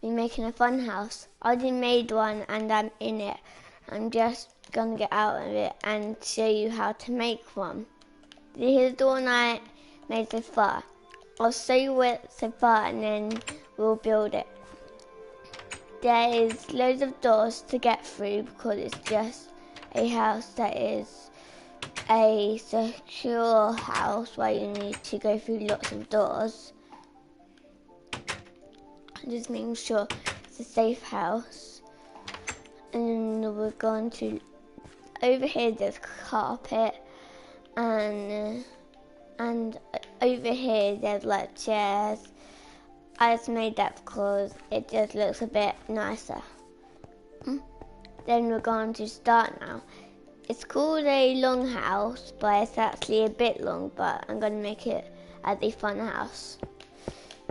be making a fun house. I already made one and I'm in it. I'm just gonna get out of it and show you how to make one. Here's the one I made so far. I'll show you it so far and then we'll build it. There is loads of doors to get through because it's just a house that is a secure house where you need to go through lots of doors. Just making sure it's a safe house. And then we're going to, over here there's carpet and over here there's like chairs. I just made that because it just looks a bit nicer. Then we're going to start now. It's called a long house, but it's actually a bit long, but I'm going to make it as a fun house.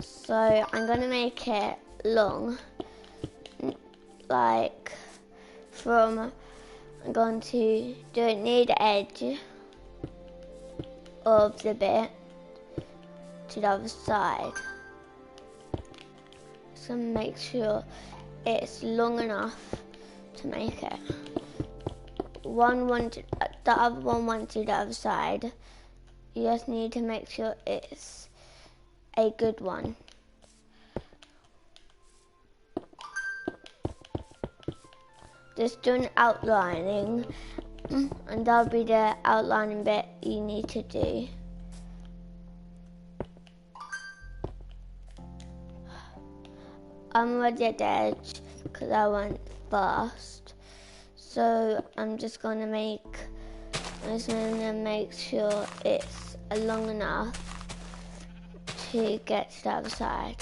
So I'm going to make it long, like I'm going to do it near the edge of the bit to the other side. So make sure it's long enough to make it. The other one to the other side. You just need to make sure it's a good one. Just doing outlining, and that'll be the outlining bit you need to do. I'm already at the edge because I went fast. So I'm just gonna make sure it's long enough to get to the other side.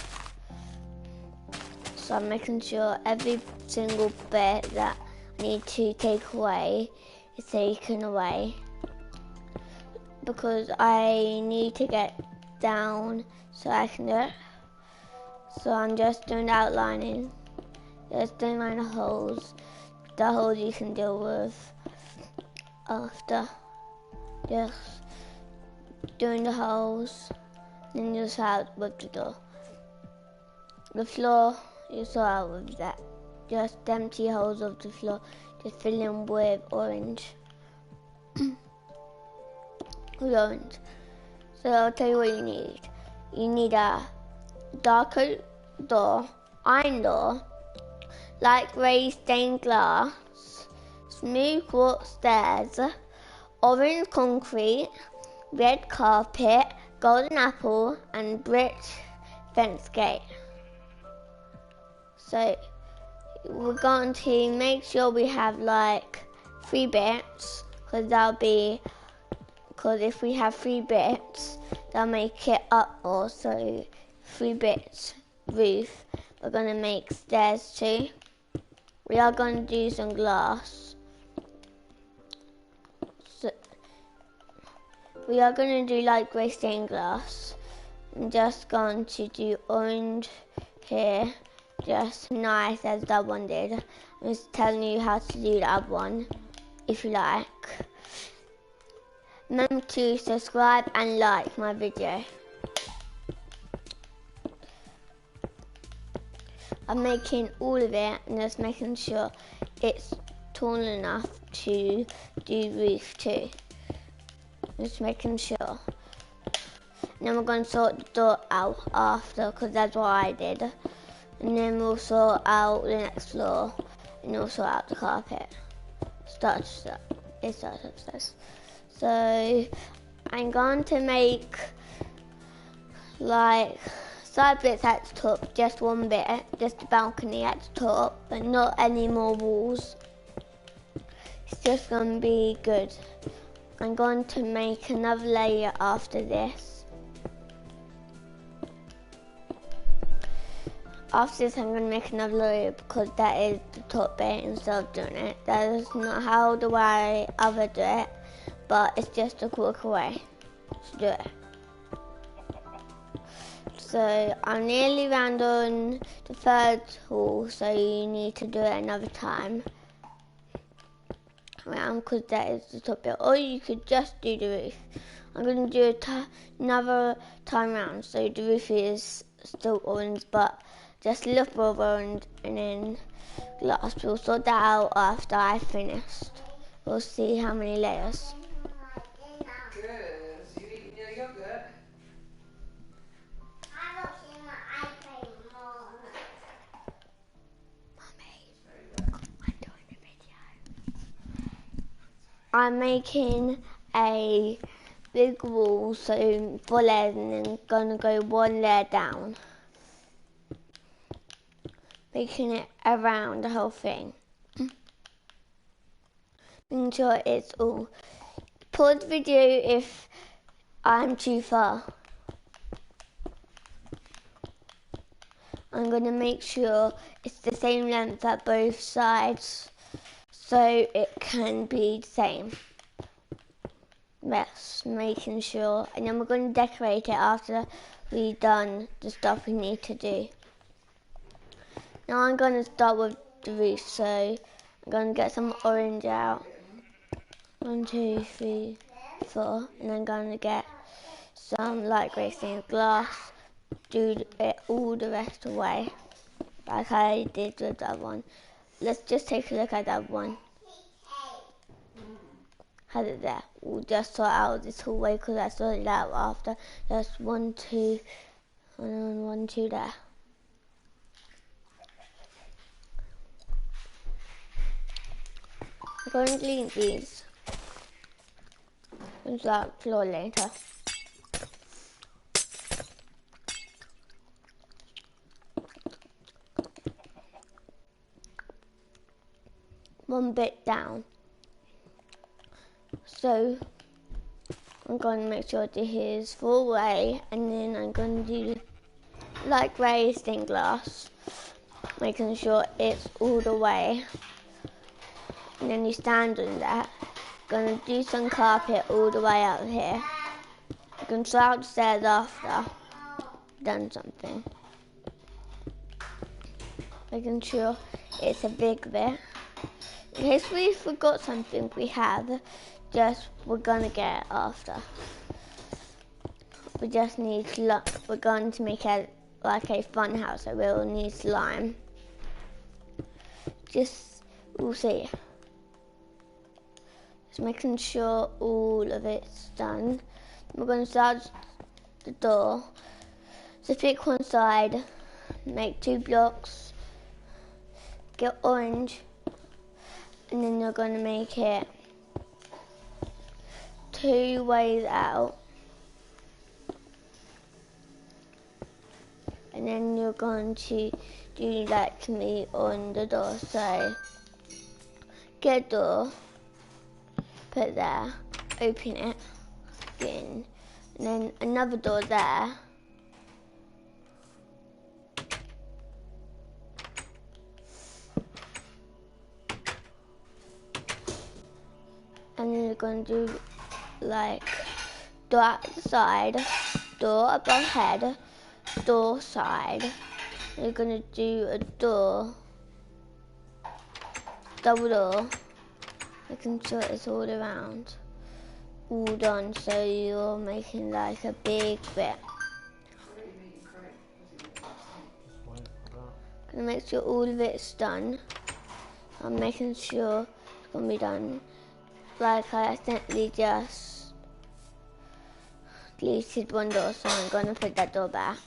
So I'm making sure every single bit that I need to take away is taken away because I need to get down so I can do it. So I'm just doing the outlining, just doing my holes. The holes you can deal with after. Just doing the holes, then you sort out with the door. The floor, you sort out with that. Just empty holes of the floor, just fill in with orange. With orange. So I'll tell you what you need. You need a darker door, iron door, light grey stained glass, smooth quartz stairs, orange concrete, red carpet, golden apple, and brick fence gate. So we're going to make sure we have like 3 bits, because if we have 3 bits, that'll make it up more. So 3 bits roof. We're going to make stairs too. We are going to do some glass. So we are going to do light grey stained glass. I'm just going to do orange here, just nice as that one did. I'm just telling you how to do the other one, if you like. Remember to subscribe and like my video. I'm making all of it and just making sure it's tall enough to do roof too. Just making sure. And then we're going to sort the door out after, because that's what I did. And then we'll sort out the next floor and we'll sort out the carpet. It starts upstairs. So I'm going to make like side bits at the top, just one bit, just a balcony at the top, but not any more walls. It's just going to be good. I'm going to make another layer after this. After this I'm going to make another layer because that is the top bit instead of doing it. That is not how the way I would do it, but it's just a quicker way to do it. So I'm nearly round on the 3rd hall, so you need to do it another time round because that is the top bit, or you could just do the roof. I'm going to do another time round, so the roof is still orange, but just look over and then glass. We'll sort that out after I finished. We'll see how many layers. Good. So you eating your yogurt? I'm watching my iPad more. Mummy, I'm doing a video. I'm making a big wall, so 4 layers, and then gonna go 1 layer down. Making it around the whole thing. Making sure it's all. Pause the video if I'm too far. I'm gonna make sure it's the same length at both sides, so it can be the same. Yes, making sure, and then we're gonna decorate it after we've done the stuff we need to do. Now I'm gonna start with the roof, so I'm gonna get some orange out. 1, 2, 3, 4, and I'm gonna get some light grey stained glass. Do it all the rest of the way, like I did with that one. Let's just take a look at that one. Had it there. We'll just sort out this whole way because I sorted it out after. Just 1, 2, and 1, 2 there. I'm going to clean these. Into that floor later. One bit down. So I'm going to make sure this is full way, and then I'm going to do light grey stained glass, making sure it's all the way. And then you stand on that. Going to do some carpet all the way out here. You can try out the stairs after done something. Making sure it's a big bit. In case we forgot something we have, we're gonna get it after. We just need we're going to make it like a fun house, so we'll need slime. We'll see. Just making sure all of it's done. We're going to start the door. So pick one side, make 2 blocks, get orange, and then you're going to make it 2 ways out. And then you're going to do like me on the door. So get a door, put it there, open it, get in, and then another door there. And then you're going to do like door outside, door above head, door side. You're going to do a door, double door, making sure it's all around, all done, so you're making like a big bit. Gonna make sure all of it's done. I'm making sure it's gonna be done. Like I accidentally just deleted one door, so I'm gonna put that door back.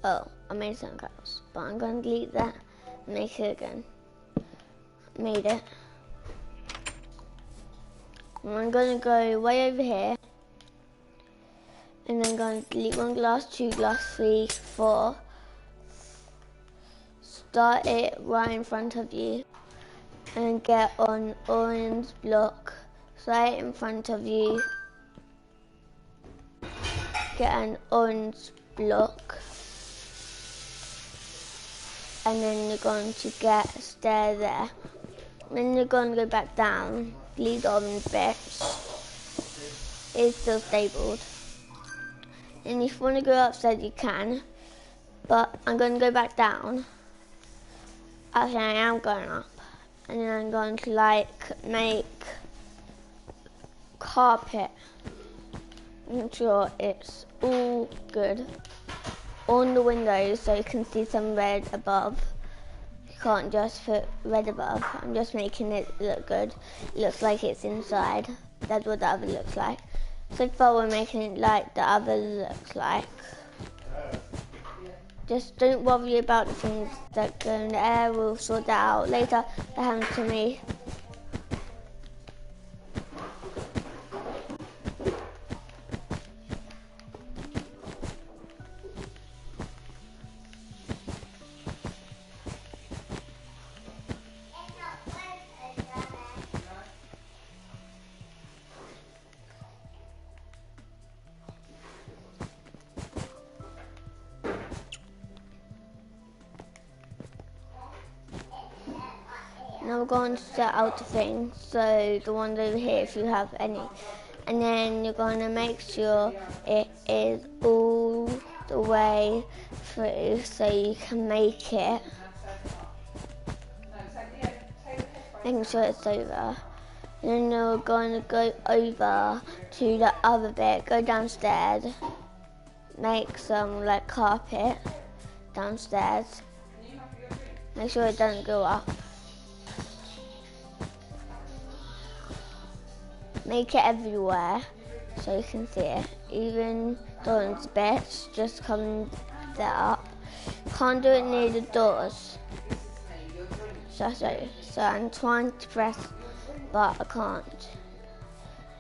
Oh, I made something else, but I'm gonna delete that and make it again. Made it. And I'm gonna go way over here, and then I'm gonna delete 1 glass, 2 glass, 3, 4. Start it right in front of you, and get on orange block right in front of you. Get an orange block, and then you're going to get a stair there. Then you're going to go back down, leave the orange bits. It's still stapled. And if you want to go upstairs, you can. But I'm going to go back down. Actually, I am going up. And then I'm going to like make carpet. Make sure it's all good. on the windows so you can see some red above. You can't just put red above. I'm just making it look good. It looks like it's inside. That's what the oven looks like. So far we're making it like the oven looks like. Just don't worry about the things that go in the air. We'll sort that out later. That happens to me. Now we're going to set out the things, so the ones over here if you have any. And then you're going to make sure it is all the way through so you can make it. Making sure it's over. And then you're going to go over to the other bit, go downstairs, make some like carpet downstairs. Make sure it doesn't go up. Make it everywhere so you can see it. Even those bits, just come that up. Can't do it near the doors. So I'm trying to press, but I can't.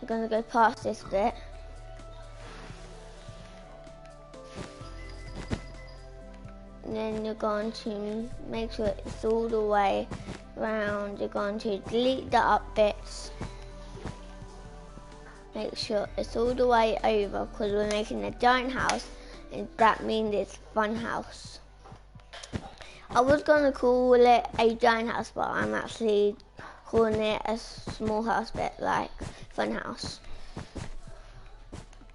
I'm gonna go past this bit. And then you're going to make sure it's all the way around. You're going to delete the up bits. Make sure it's all the way over because we're making a giant house and that means it's fun house. I was going to call it a giant house, but I'm actually calling it a small house bit like fun house.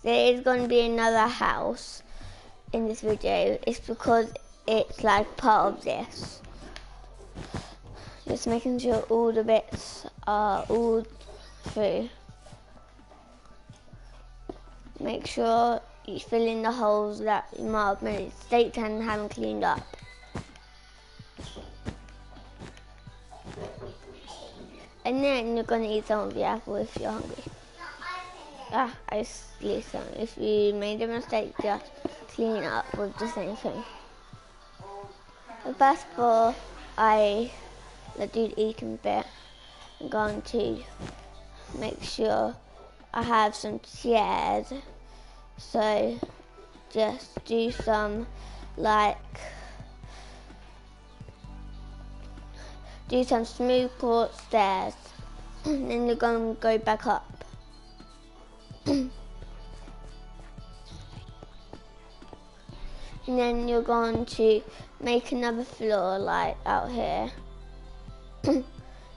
There is going to be another house in this video. It's because it's like part of this. Just making sure all the bits are all through. Make sure you fill in the holes that you might have made mistakes and haven't cleaned up. And then you're going to eat some of the apple if you're hungry. I sleep some. If you made a mistake, just clean up with the same thing. But first of all, I do the eating bit. I'm going to make sure I have some chairs, so just do some smooth court stairs, and then you're going to go back up. And then you're going to make another floor like out here.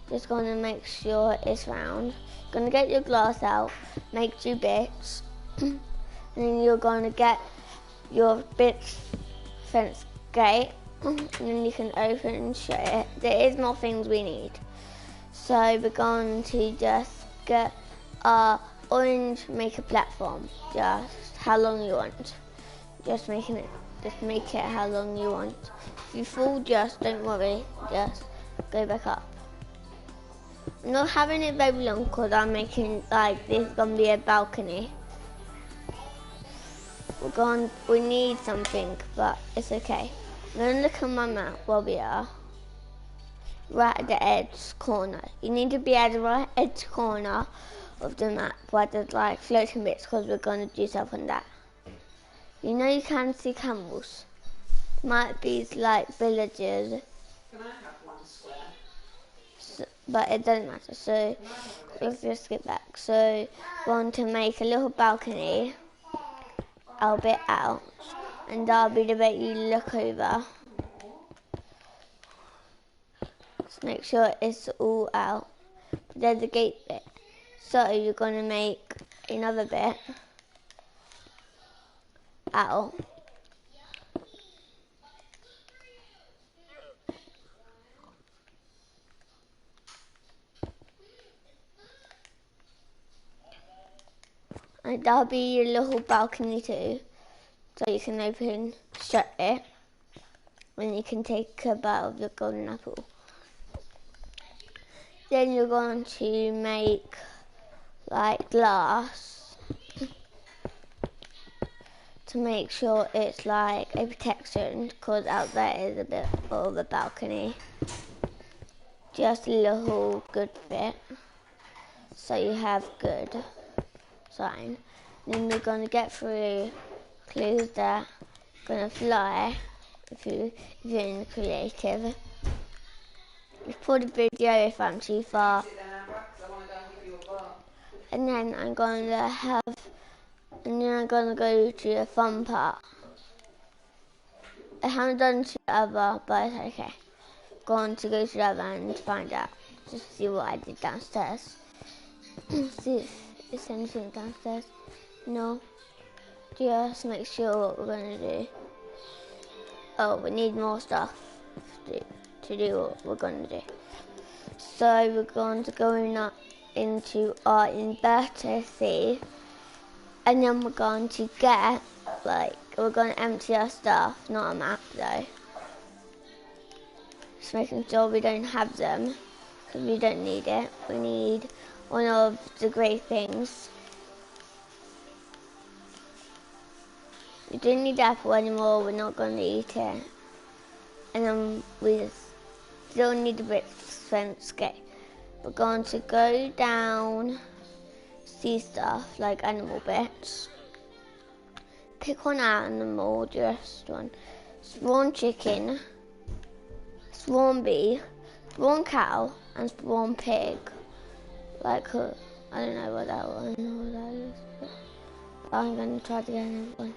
Just going to make sure it's round. Going to get your glass out, make 2 bits, and then you're going to get your bits fence gate, and then you can open and shut it. There is more things we need. So we're going to just get our orange maker platform, just how long you want. Just make it how long you want. If you fall, just don't worry, just go back up. I'm not having it very long because I'm making this is going to be a balcony. We need something, but it's okay. I'm going to look at my map where we are. Right at the edge corner. You need to be at the right edge corner of the map where there's floating bits because we're going to do stuff on that. You know you can see camels. Might be villages. Can I have one square? But it doesn't matter, so let's just skip back. So we want to make a little balcony a bit out, and that'll be the bit you look over. Just make sure it's all out. There's a gate bit, so you're going to make another bit out. And that'll be your little balcony too, so you can open, shut it, and you can take a bite of your golden apple. Then you're going to make like glass to make sure it's like a protection, because out there is a bit of a balcony. Just a little good fit, so you have good sign. Then you're going to get through clues that are going to fly if you're in creative. Just pause the video if I'm too far. And then I'm going to go to the fun part. I haven't done to the other, but it's okay. Going to go to the other and find out. Just see what I did downstairs. See if there's anything downstairs. No. Just make sure what we're going to do. Oh, we need more stuff to do what we're going to do. So we're going to go into our inverter sieve, and then we're going to get, we're going to empty our stuff, not a map though. Just making sure we don't have them, because we don't need it. We need one of the great things. We don't need apple anymore, we're not going to eat it. And then we still need the bits fence. Okay. We're going to go down, see stuff like animal bits. Pick one animal, just one. Spawn chicken, spawn bee, spawn cow, and spawn pig. I don't know what that is, but I'm going to try to get another one.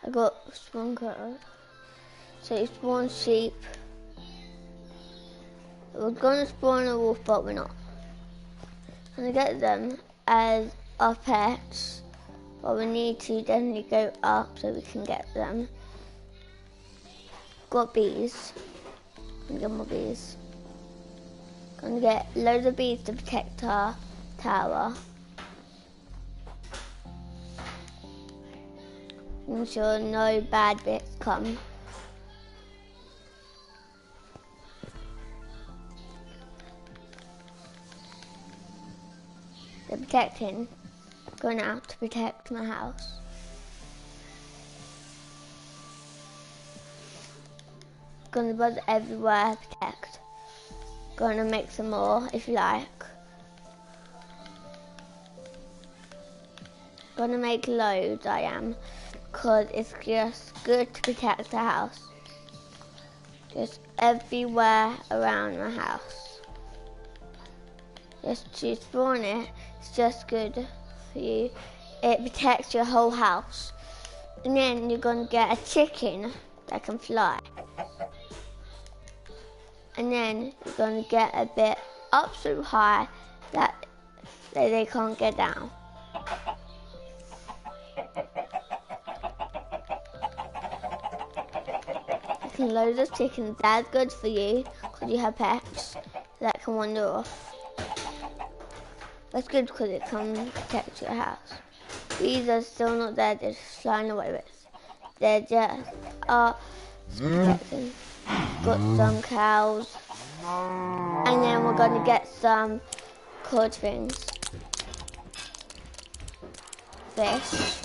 I got spawn cow, so you spawn sheep. We're going to spawn a wolf, but we're not. I'm going to get them as our pets, but we need to definitely go up so we can get them. Got bees. I'm going to get more bees. Going to get loads of bees to protect our tower. Ensure no bad bits come. They're protecting. Going out to protect my house. Gonna buzz everywhere, protect. Gonna make some more if you like. Gonna make loads, I am. Because it's just good to protect the house. Just everywhere around my house. Just to spawn it, it's just good for you. It protects your whole house. And then you're going to get a chicken that can fly. And then you're going to get a bit up so high that they can't get down. Loads of chickens, that's good for you because you have pets that can wander off. That's good because it can protect your house. These are still not there, they're just flying away with. They're just protecting. Got some cows, and then we're going to get some cod things. Fish.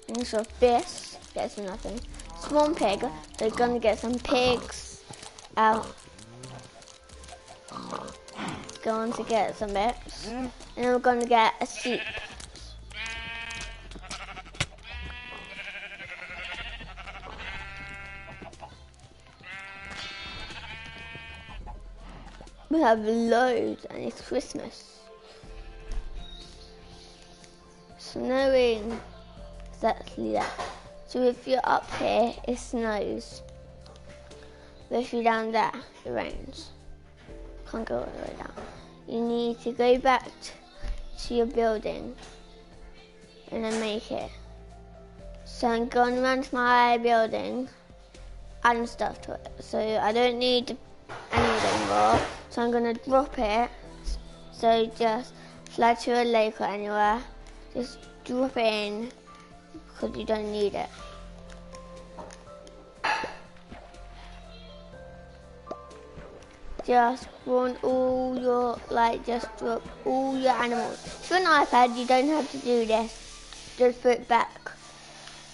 And so fish gets nothing. Spawn pig, so we're going to get some pigs out. Going to get some bits, and then we're going to get a sheep. We have loads, and it's Christmas. Snowing, exactly that. So if you're up here, it snows. But if you're down there, it rains. Can't go all the way down. You need to go back to your building. and then make it. So I'm going around to my building, adding stuff to it. So I don't need anything anymore. So I'm gonna drop it. So just fly to a lake or anywhere. Just drop it in because you don't need it. Just run all your, just drop all your animals. If you're on an iPad, you don't have to do this. Just put it back.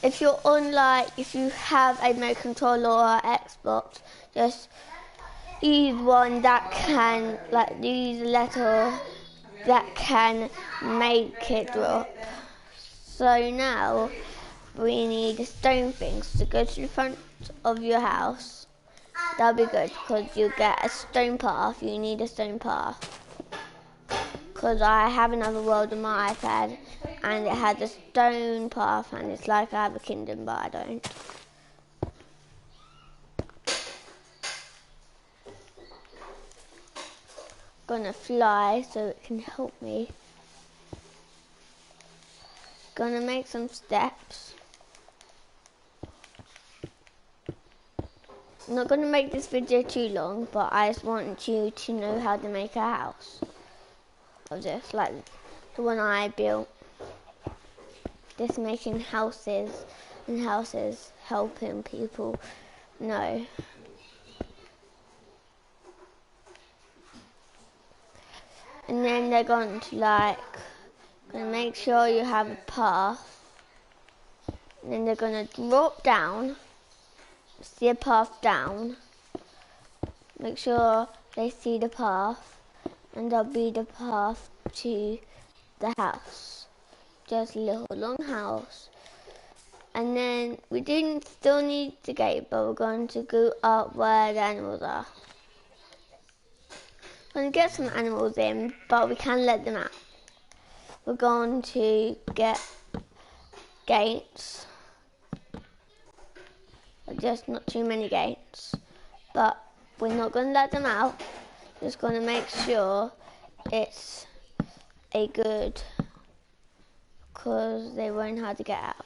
If you're on, if you have a remote controller or Xbox, just use one that can, use a letter that can make it drop. So now, we need stone things to go to the front of your house. That'll be good because you get a stone path. You need a stone path. Because I have another world on my iPad and it has a stone path and it's like I have a kingdom, but I don't. Gonna fly so it can help me. Gonna make some steps. I'm not going to make this video too long, but I just want you to know how to make a house of this, like the one I built. Just making houses and houses, helping people know. And then they're going to gonna make sure you have a path. And then they're going to drop down. See a path down, make sure they see the path, and that'll be the path to the house. Just a little long house. And then we still need the gate, but we're going to go up where the animals are. We're going to get some animals in, but we can let them out. We're going to get gates. Just not too many gates, but we're not going to let them out. Just going to make sure it's a good, because they won't have to get out.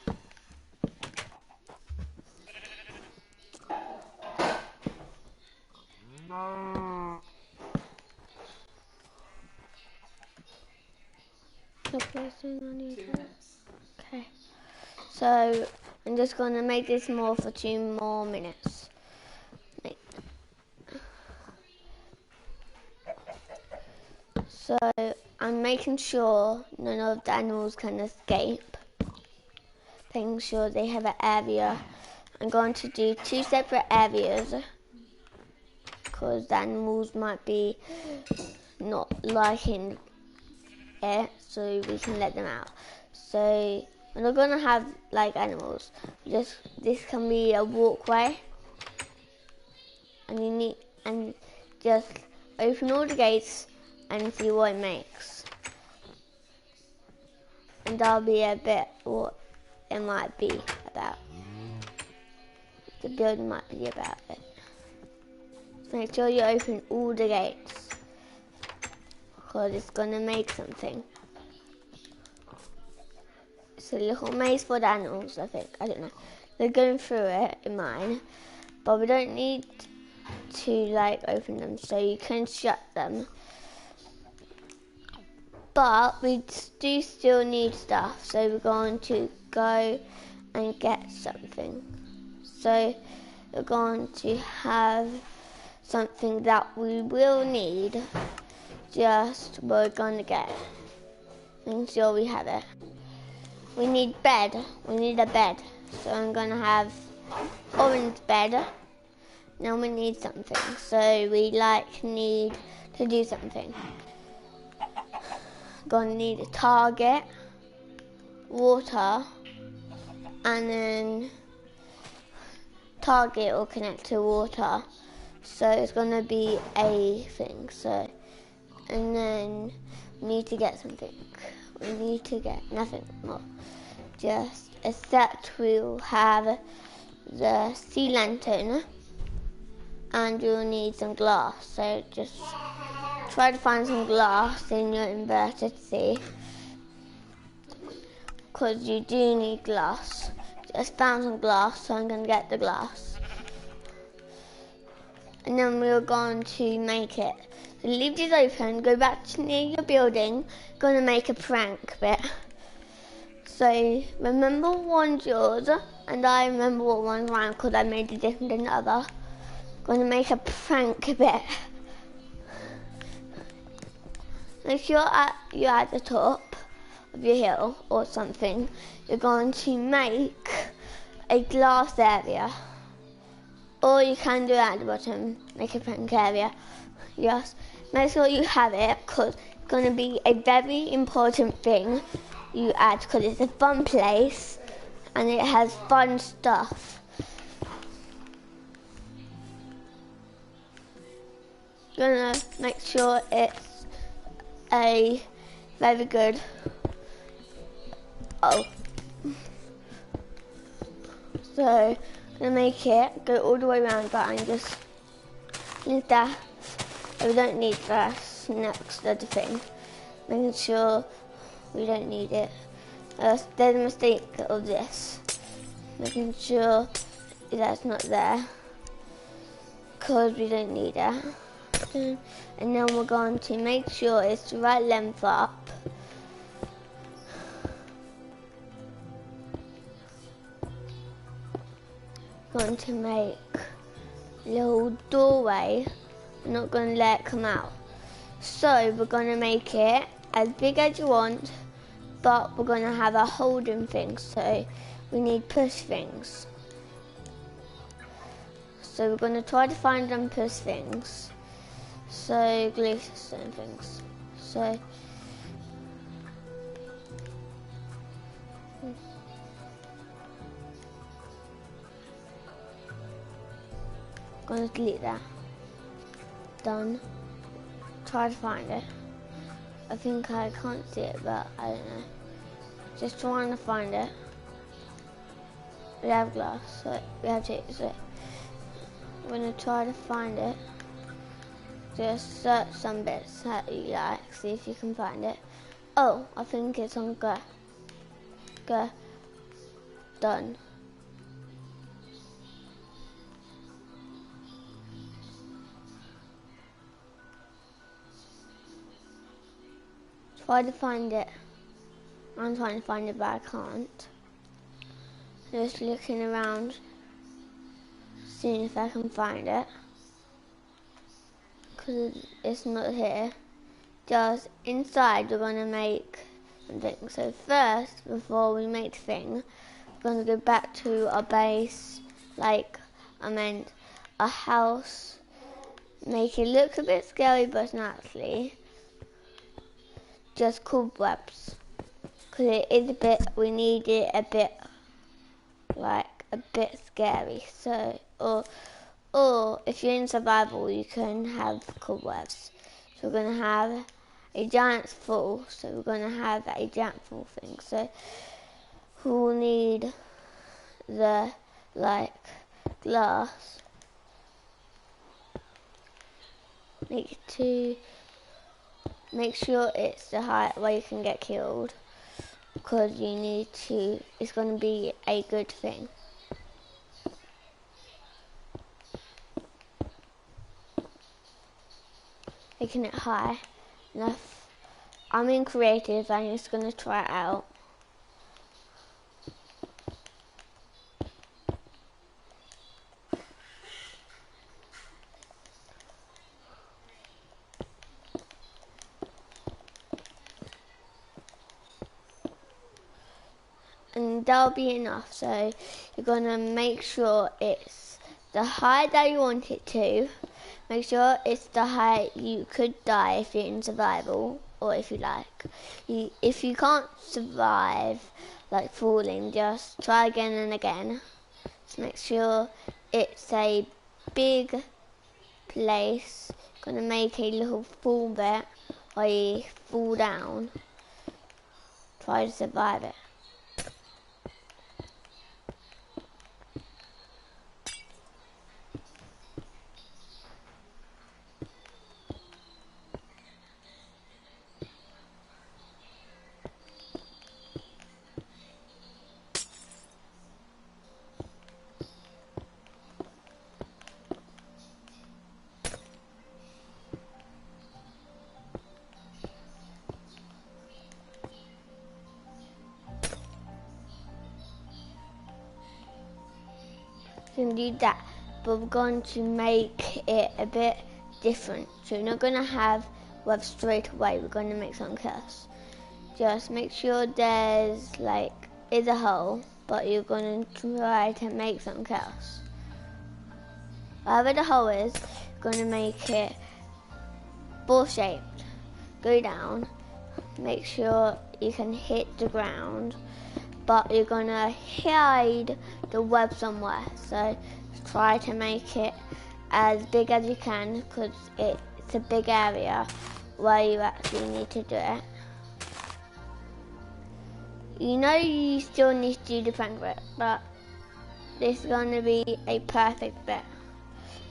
Okay. So I'm just going to make this more for 2 more minutes. So I'm making sure none of the animals can escape. Making sure they have an area. I'm going to do 2 separate areas because the animals might be not liking it, so we can let them out. So we're not going to have animals. This can be a walkway, and just open all the gates and see what it makes. And that'll be a bit what it might be about. The building might be about it. So make sure you open all the gates, because it's going to make something. It's a little maze for the animals, I think. I don't know. They're going through it in mine, but we don't need to open them, so you can shut them. But we do still need stuff, so we're going to go and get something. So we're going to have something that we will need, just we're going to get it. Make sure we have it. We need a bed. So I'm going to have orange bed. Now we need something. So we need to do something. Gonna need a target, water, and then target will connect to water. So it's gonna be a thing. So, and then we need to get something. We need to get nothing more. Just a set. We'll have the sea lantern, and you'll need some glass. So just try to find some glass in your inverted sea, because you do need glass. Just found some glass, so I'm going to get the glass. And then we're going to make it. So leave this open, go back to near your building, going to make a prank bit. So remember what one's yours, and I remember what one's mine because I made it different than the other. Going to make a prank bit. Make sure you're at the top of your hill or something. You're going to make a glass area. Or you can do it at the bottom, make a prank area. Yes, make sure you have it because it's going to be a very important thing you add because it's a fun place and it has fun stuff. You're going to make sure it's a very good. So I'm gonna make it go all the way around, but I'm just leave that. We don't need that next other thing. Making sure we don't need it. There's a mistake of this. Making sure that's not there because we don't need it. And then we're going to make sure it's the right length up. Going to make a little doorway. We're not going to let it come out. So we're going to make it as big as you want, but we're going to have a holding thing. So we need push things. So we're going to try to find them push things. So glue system things. So going to delete that. Done. Try to find it. I think I can't see it, but I don't know. Just trying to find it. We have glass, so we have to use it. I'm going to try to find it. Just search some bits that you like, see if you can find it. Oh, I think it's on go. Go. Done. Try to find it. I'm trying to find it, but I can't. Just looking around, seeing if I can find it. Because it's not here. Just inside, we're going to make something. So first, before we make the thing, we're going to go back to our base, like I meant a house. Make it look a bit scary, but it's not actually. Just cobwebs, because it is a bit, we need it a bit, like a bit scary. So, or if you're in survival, you can have cobwebs. So we're going to have a giant's fall, so we're going to have a giant fall thing. So we'll need the, like, glass. Make sure it's the height where you can get killed, because you need to, it's going to be a good thing. Making it high enough. I'm in creative, I'm just going to try it out. And that'll be enough. So you're going to make sure it's the height that you want it to. Make sure it's the height you could die if you're in survival, or if you like. If you can't survive, like falling, just try again and again. So make sure it's a big place. Going to make a little fall bit where you fall down. Try to survive it. can do that, but we're going to make it a bit different. So we're not going to have web straight away, we're going to make something else. Just make sure there's is a hole, but you're going to try to make something else. Wherever the hole is, you're going to make it ball shaped. Go down, make sure you can hit the ground, but you're going to hide the web somewhere. So try to make it as big as you can, because it's a big area where you actually need to do it. You know you still need to do the prank bit, but this is going to be a perfect bit.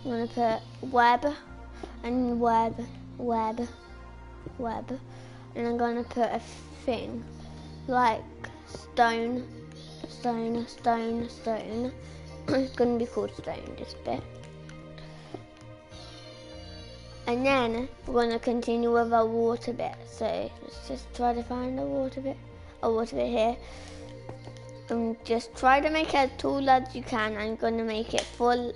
I'm going to put web and web, web, web, and I'm going to put a thing like stone, stone, stone, stone. It's going to be called stone, this bit. And then we're going to continue with our water bit. So let's just try to find a water bit here. And just try to make it as tall as you can. I'm going to make it full,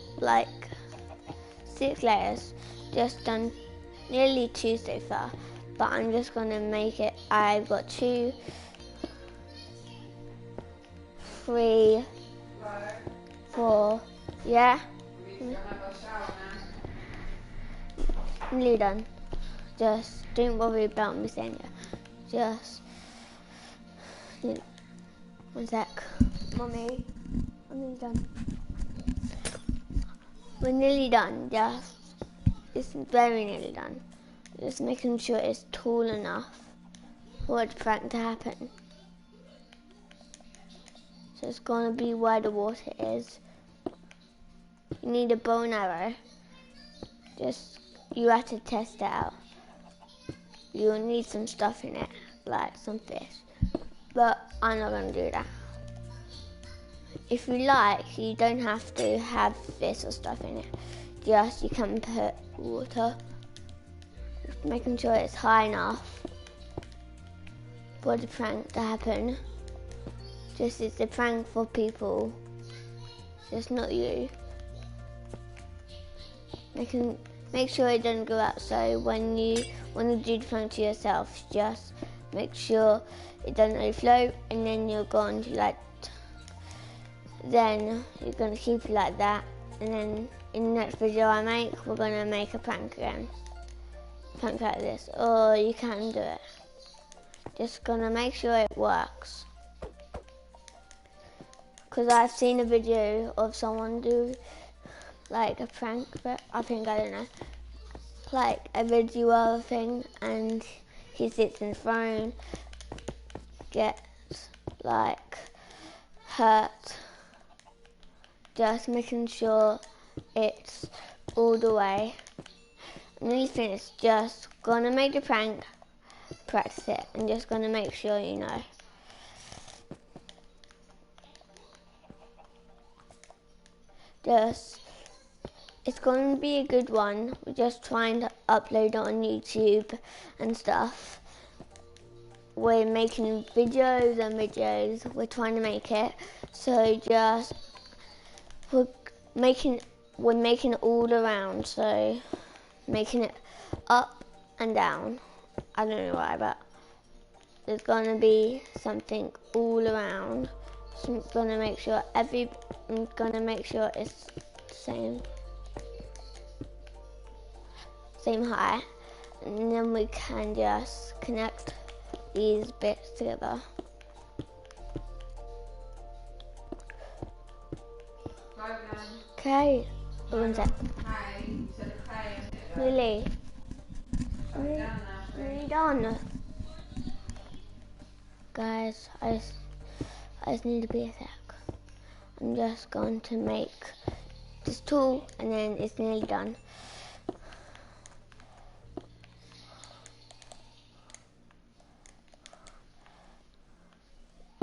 6 layers. Just done nearly 2 so far. But I'm just going to make it, I've got 2, 3, 4, yeah? Nearly done. Just don't worry about me saying that. Just 1 sec. Mommy, I'm nearly done. We're nearly done, it's very nearly done. Just making sure it's tall enough for the prank to happen. So it's gonna be where the water is. You need a bow and arrow. You have to test it out. You'll need some stuff in it, like some fish. But I'm not going to do that. If you like, you don't have to have fish or stuff in it. You can put water. Making sure it's high enough for the prank to happen. It's a prank for people, just not you. Make sure it doesn't go out, so when you want to do the prank to yourself, just make sure it doesn't overflow, and then you're going to then you're going to keep it like that, and then in the next video I make, we're going to make a prank again. Prank like this, or you can do it. Just going to make sure it works. Because I've seen a video of someone do a prank, but I don't know, a video of a thing, and he sits in the throne, gets hurt. Just making sure it's all the way. And then you finish, just gonna make the prank, practice it, and just gonna make sure you know. It's going to be a good one. We're just trying to upload it on YouTube and stuff. We're making videos and videos. We're trying to make it. So we're making it all around. So making it up and down. I don't know why, but there's going to be something all around. So I'm going to make sure it's the same height, and then we can just connect these bits together. Logan. Okay, one sec. Hi, you said hi. Nearly Nearly done. Guys, I just need to be a sec. I'm just going to make this tool, and then it's nearly done.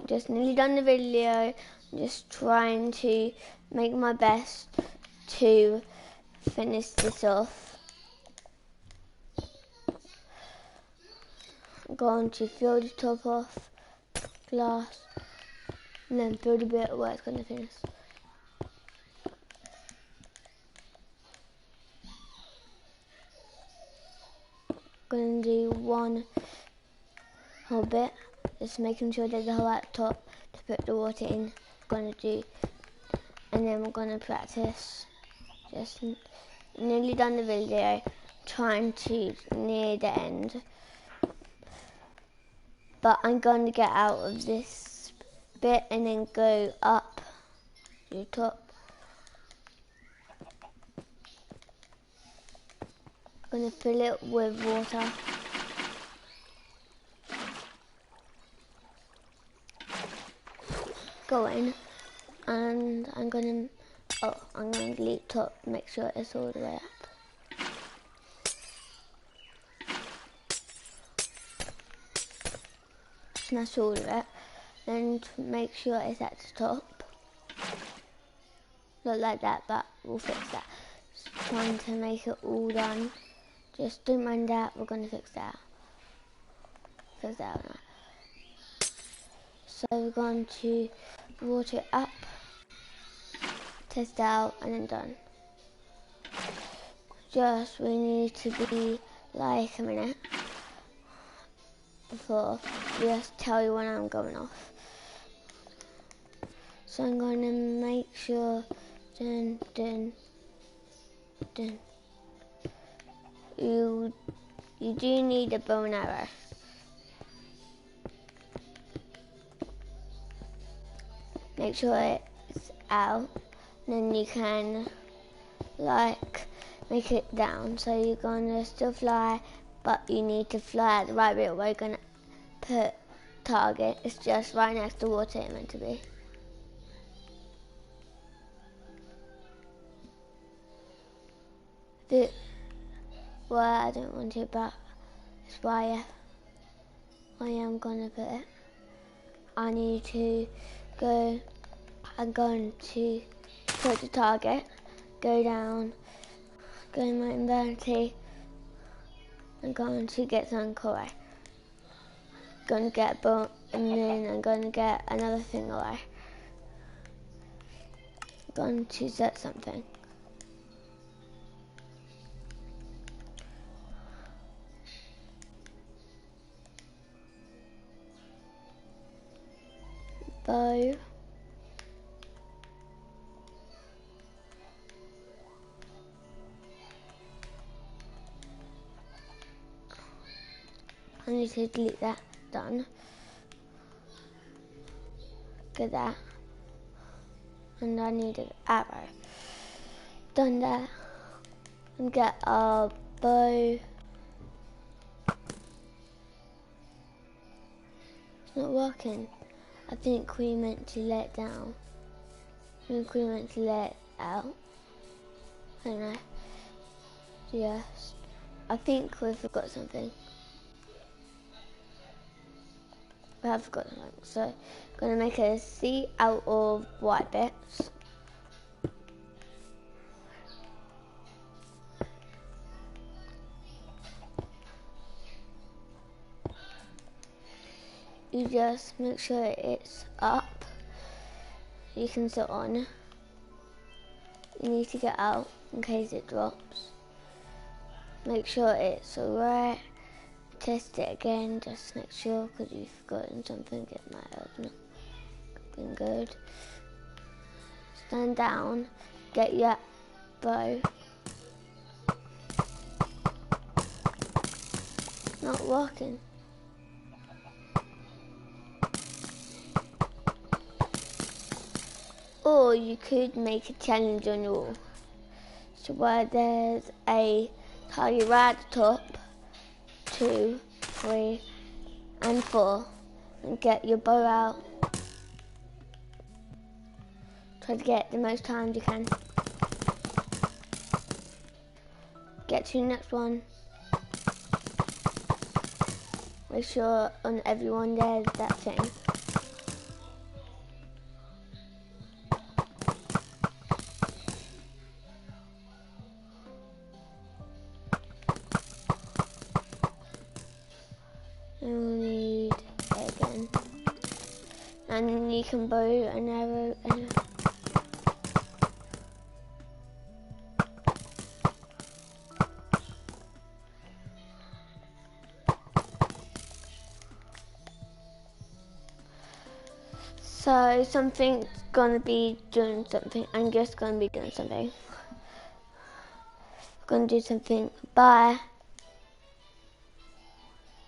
Just nearly done the video. I'm just trying to make my best to finish this off. I'm going to fill the top off, glass, and then fill the bit where it's going to finish. going to do one whole bit, just making sure there's a hole at the top to put the water in. Going to do, and then we're going to practice. Just nearly done the video, trying to near the end, but I'm going to get out of this bit and then go up to the top. I'm going to fill it with water. Go in, and I'm going to delete top, make sure it's all the way up. Smash all of it, and make sure it's at the top. Not like that, but we'll fix that. Just trying to make it all done. Just don't mind that, we're going to fix that. Fix that out now. So we're going to water it up, test out, and then done. Just, we need to be like a minute before just tell you when I'm going off. So I'm going to make sure, dun. You do need a bow and arrow. Make sure it's out, then you can like make it down. So you're gonna still fly, but you need to fly at the right bit where you're gonna put target. It's just right next to water it's meant to be. Well, I don't want to, but it's why I am gonna put it. I need to go. I'm going to put the target, go down, go in my inventory. I'm going to get some away. Going to get a bow, and then I'm going to get another thing away. I'm going to set something. Bow. I need to delete that. Done. Get that. And I need an arrow. Done that. And get a bow. It's not working. I think we meant to let it down. I think we meant to let it out. I don't know. Yes. I think we forgot something. We have forgotten something. So I'm going to make a C out of white bits. You just make sure it's up. You can sit on. You need to get out in case it drops. Make sure it's alright. Test it again, just make sure, because you've forgotten something. It might have not been good. Stand down, get your bow. Not working. Or you could make a challenge on your wall. So where there's a target right at the top, 2, 3, and 4, and get your bow out. Try to get the most times you can. Get to the next one. Make sure on everyone there's that thing. And we'll need it again. And then you can bow an arrow and So something's gonna be doing something. I'm just gonna be doing something. Gonna do something. Bye.